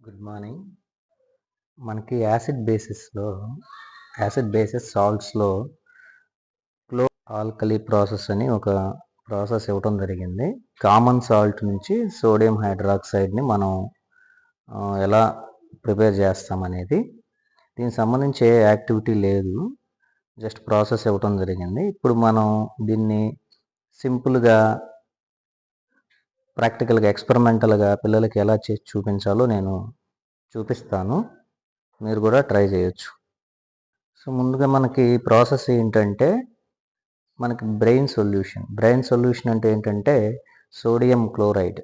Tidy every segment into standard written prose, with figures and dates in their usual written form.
Good morning. మనకి acid basis సాల్ట్స్లో క్లో alkali process అని ఒక ప్రాసెస్ ఇవ్వటం జరిగింది. కామన్ సాల్ట్ నుంచి సోడియం హైడ్రాక్సైడ్ని మనం ఎలా ప్రిపేర్ చేస్తామనేది. దీనికి సంబంధించి ఏ యాక్టివిటీ లేదు, జస్ట్ ప్రాసెస్ ఇవ్వటం జరిగింది. ఇప్పుడు మనం దీన్ని సింపుల్గా ప్రాక్టికల్గా ఎక్స్పెరిమెంటల్గా పిల్లలకి ఎలా చేసి చూపించాలో నేను చూపిస్తాను. మీరు కూడా ట్రై చేయొచ్చు. సో ముందుగా మనకి ప్రాసెస్ ఏంటంటే, మనకి బ్రెయిన్ సొల్యూషన్ అంటే ఏంటంటే సోడియం క్లోరైడ్,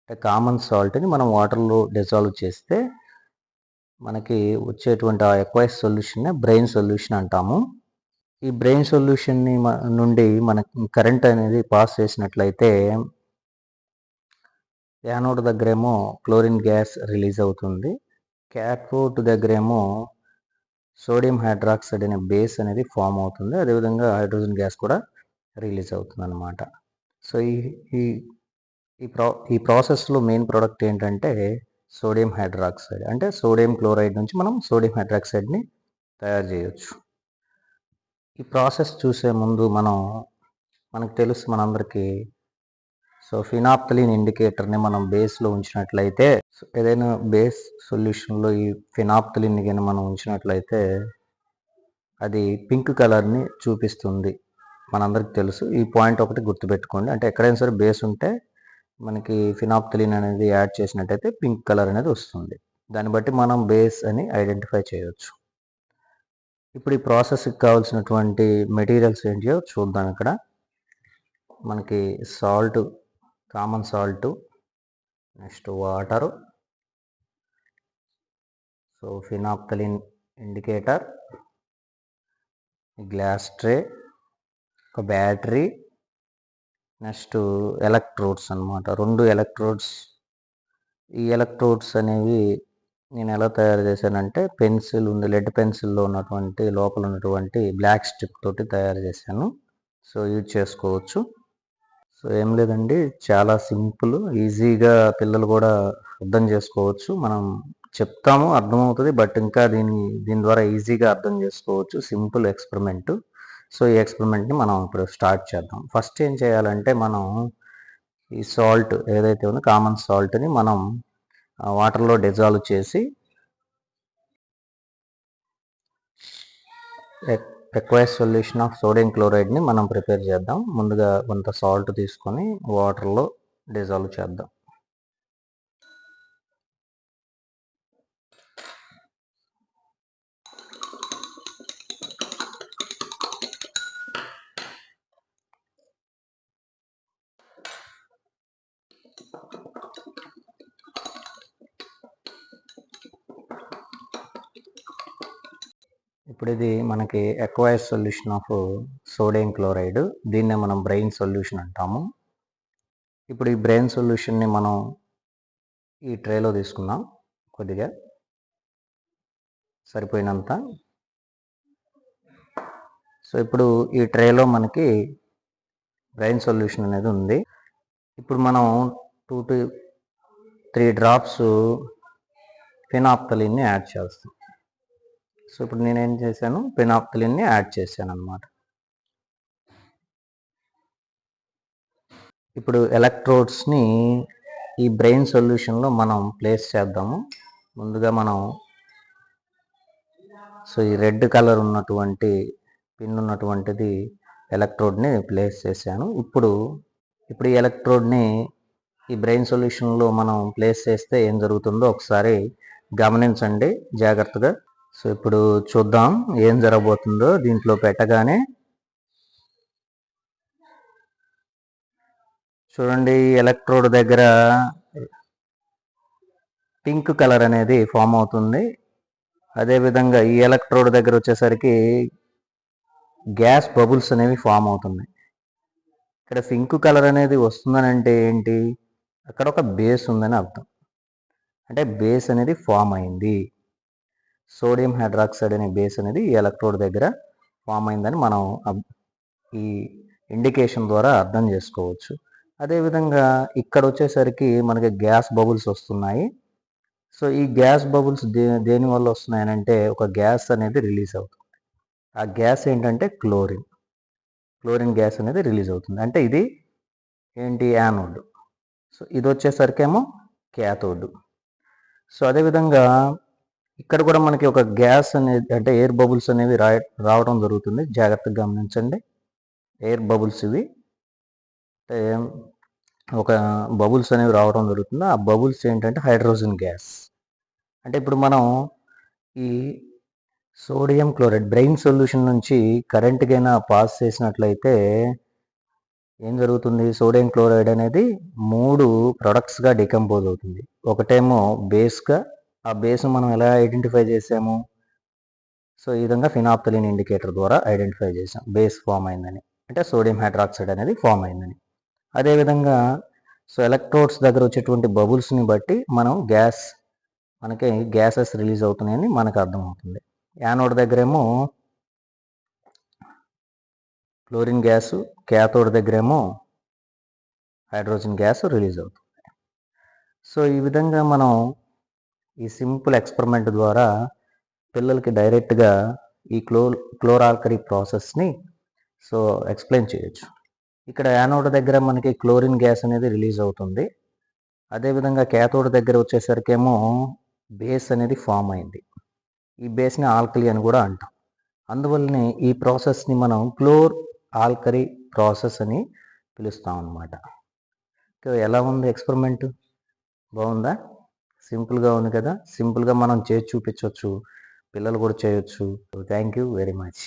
అంటే కామన్ సాల్ట్ని మనం వాటర్లో డిజాల్వ్ చేస్తే మనకి వచ్చేటువంటి ఆ ఎక్వైస్ సొల్యూషన్నే బ్రెయిన్ సొల్యూషన్ అంటాము. ఈ బ్రెయిన్ సొల్యూషన్ని నుండి మనకి కరెంట్ అనేది పాస్ చేసినట్లయితే యానోడ్ దగ్గరేమో క్లోరిన్ గ్యాస్ రిలీజ్ అవుతుంది, క్యాథోడ్ దగ్గరేమో సోడియం హైడ్రాక్సైడ్ అనే బేస్ అనేది ఫామ్ అవుతుంది. అదేవిధంగా హైడ్రోజన్ గ్యాస్ కూడా రిలీజ్ అవుతుంది అన్నమాట. సో ఈ ప్రాసెస్లో మెయిన్ ప్రోడక్ట్ ఏంటంటే సోడియం హైడ్రాక్సైడ్, అంటే సోడియం క్లోరైడ్ నుంచి మనం సోడియం హైడ్రాక్సైడ్ని తయారు చేయొచ్చు. ఈ ప్రాసెస్ చూసే ముందు మనకు తెలుసు మనందరికీ, సో ఫినాప్థలిన్ ఇండికేటర్ని మనం బేస్లో ఉంచినట్లయితే, ఏదైనా బేస్ సొల్యూషన్లో ఈ ఫినాప్థలిన్ని కానీ మనం ఉంచినట్లయితే అది పింక్ కలర్ని చూపిస్తుంది. మనందరికి తెలుసు. ఈ పాయింట్ ఒకటి గుర్తుపెట్టుకోండి. అంటే ఎక్కడైనా సరే బేస్ ఉంటే మనకి ఫినాప్థలిన్ అనేది యాడ్ చేసినట్టయితే పింక్ కలర్ అనేది వస్తుంది. దాన్ని బట్టి మనం బేస్ అని ఐడెంటిఫై చేయవచ్చు. ఇప్పుడు ఈ ప్రాసెస్కి కావాల్సినటువంటి మెటీరియల్స్ ఏంటియో చూద్దాం. ఇక్కడ మనకి salt, common salt, next water, so phenolphthalein indicator, glass tray, ఒక బ్యాటరీ, నెక్స్ట్ ఎలక్ట్రోడ్స్ అన్నమాట. 2 ఎలక్ట్రోడ్స్. ఈ ఎలక్ట్రోడ్స్ అనేవి నేను ఎలా తయారు చేశానంటే, లెడ్ పెన్సిల్లో ఉన్నటువంటి లోపల ఉన్నటువంటి బ్లాక్ స్ట్రిప్ తోటి తయారు చేశాను. సో యూజ్ చేసుకోవచ్చు. సో ఏం లేదండి, చాలా సింపుల్, ఈజీగా పిల్లలు కూడా అర్థం చేసుకోవచ్చు. మనం చెప్తాము, అర్థమవుతుంది, బట్ ఇంకా దీని ద్వారా ఈజీగా అర్థం చేసుకోవచ్చు. Simple experiment. సో ఈ ఎక్స్పెరిమెంట్ని మనం ఇప్పుడు స్టార్ట్ చేద్దాం. ఫస్ట్ ఏం చేయాలంటే, మనం ఈ సాల్ట్ ఏదైతే ఉందో కామన్ సాల్ట్ని మనం వాటర్లో డిజాల్వ్ చేసి ఎక్వైస్ సొల్యూషన్ ఆఫ్ సోడియం క్లోరైడ్ని మనం ప్రిపేర్ చేద్దాం. ముందుగా కొంత సాల్ట్ తీసుకొని వాటర్లో డిజాల్వ్ చేద్దాం. ఇప్పుడు ఇది మనకి ఎక్వైస్ సొల్యూషన్ ఆఫ్ సోడియం క్లోరైడ్, దీన్నే మనం బ్రెయిన్ సొల్యూషన్ అంటాము. ఇప్పుడు ఈ బ్రెయిన్ సొల్యూషన్ని మనం ఈ ట్రేలో తీసుకుందాం, కొద్దిగా సరిపోయినంత. సో ఇప్పుడు ఈ ట్రేలో మనకి బ్రెయిన్ సొల్యూషన్ అనేది ఉంది. ఇప్పుడు మనం 2 to 3 డ్రాప్స్ ఫినాప్థలిన్ని యాడ్ చేస్తాం. సో ఇప్పుడు నేనేం చేశాను, ఫినాప్థలిన్ని యాడ్ చేశాను అన్నమాట. ఇప్పుడు ఎలక్ట్రోడ్స్ని ఈ బ్రెయిన్ సొల్యూషన్లో మనం ప్లేస్ చేద్దాము. ముందుగా మనం ఈ రెడ్ కలర్ ఉన్నటువంటి పిన్ ఉన్నటువంటిది ఎలక్ట్రోడ్ని ప్లేస్ చేశాను. ఇప్పుడు ఈ ఎలక్ట్రోడ్ని ఈ బ్రెయిన్ సొల్యూషన్లో మనం ప్లేస్ చేస్తే ఏం జరుగుతుందో ఒకసారి గమనించండి జాగ్రత్తగా. సో ఇప్పుడు చూద్దాం ఏం జరగబోతుందో. దీంట్లో పెట్టగానే చూడండి, ఎలక్ట్రోడ్ దగ్గర పింక్ కలర్ అనేది ఫామ్ అవుతుంది. అదేవిధంగా ఈ ఎలక్ట్రోడ్ దగ్గర వచ్చేసరికి గ్యాస్ బబుల్స్ అనేవి ఫామ్ అవుతున్నాయి. ఇక్కడ పింక్ కలర్ అనేది వస్తుందని అంటే ఏంటి, అక్కడ ఒక బేస్ ఉందని అర్థం. అంటే బేస్ అనేది ఫామ్ అయింది. సోడియం హైడ్రాక్సైడ్ అనే బేస్ అనేది ఈ ఎలక్ట్రోడ్ దగ్గర ఫామ్ అయిందని మనం ఈ ఇండికేషన్ ద్వారా అర్థం చేసుకోవచ్చు. అదేవిధంగా ఇక్కడ వచ్చేసరికి మనకి గ్యాస్ బబుల్స్ వస్తున్నాయి. సో ఈ గ్యాస్ బబుల్స్ దేని వల్ల వస్తున్నాయనంటే ఒక గ్యాస్ అనేది రిలీజ్ అవుతుంది. ఆ గ్యాస్ ఏంటంటే క్లోరిన్ గ్యాస్ అనేది రిలీజ్ అవుతుంది. అంటే ఇది ఏంటి యానోడ్. సో ఇది వచ్చేసరికేమో క్యాథోడ్. సో అదేవిధంగా ఇక్కడ కూడా మనకి ఒక గ్యాస్ అనేది అంటే ఎయిర్ బబుల్స్ అనేవి రావడం జరుగుతుంది. జాగ్రత్తగా గమనించండి. ఎయిర్ బబుల్స్ ఇవి అంటే ఒక బబుల్స్ అనేవి రావడం జరుగుతుంది. ఆ బబుల్స్ ఏంటంటే హైడ్రోజన్ గ్యాస్. అంటే ఇప్పుడు మనం ఈ సోడియం క్లోరైడ్ బ్రెయిన్ సొల్యూషన్ నుంచి కరెంట్ గైనా పాస్ చేసినట్లయితే ఏం జరుగుతుంది? సోడియం క్లోరైడ్ అనేది 3 ప్రొడక్ట్స్గా డికంపోజ్ అవుతుంది. ఒకటేమో బేస్గా, ఆ బేస్ను మనం ఎలా ఐడెంటిఫై చేసాము? సో ఈ విధంగా ఫినాప్థలిన్ ఇండికేటర్ ద్వారా ఐడెంటిఫై చేసాం బేస్ ఫామ్ అయిందని, అంటే సోడియం హైడ్రాక్సైడ్ అనేది ఫామ్ అయిందని. అదేవిధంగా సో ఎలక్ట్రోడ్స్ దగ్గర వచ్చేటువంటి బబుల్స్ని బట్టి మనకి గ్యాసెస్ రిలీజ్ అవుతున్నాయని మనకు అర్థమవుతుంది. యానోడ్ దగ్గరేమో క్లోరిన్ గ్యాసు, క్యాథోడ్ దగ్గరేమో హైడ్రోజన్ గ్యాస్ రిలీజ్ అవుతుంది. సో ఈ విధంగా మనం ఈ సింపుల్ ఎక్స్పెరిమెంట్ ద్వారా పిల్లలకి డైరెక్ట్గా ఈ క్లోరాల్కరీ ప్రాసెస్ని సో ఎక్స్ప్లెయిన్ చేయొచ్చు. ఇక్కడ యానోడ్ దగ్గర మనకి క్లోరిన్ గ్యాస్ అనేది రిలీజ్ అవుతుంది. అదేవిధంగా క్యాథోడ్ దగ్గర వచ్చేసరికేమో బేస్ అనేది ఫామ్ అయింది. ఈ బేస్ని ఆల్కలీ అని కూడా అంటాం. అందువల్లనే ఈ ప్రాసెస్ని మనం ఆల్కరీ ప్రాసెస్ అని పిలుస్తాం అన్నమాట. ఎలా ఉంది ఎక్స్పెరిమెంట్? బాగుందా? సింపుల్గా ఉంది కదా. సింపుల్గా మనం చేసి చూపించవచ్చు, పిల్లలు కూడా చేయొచ్చు. Thank you very much.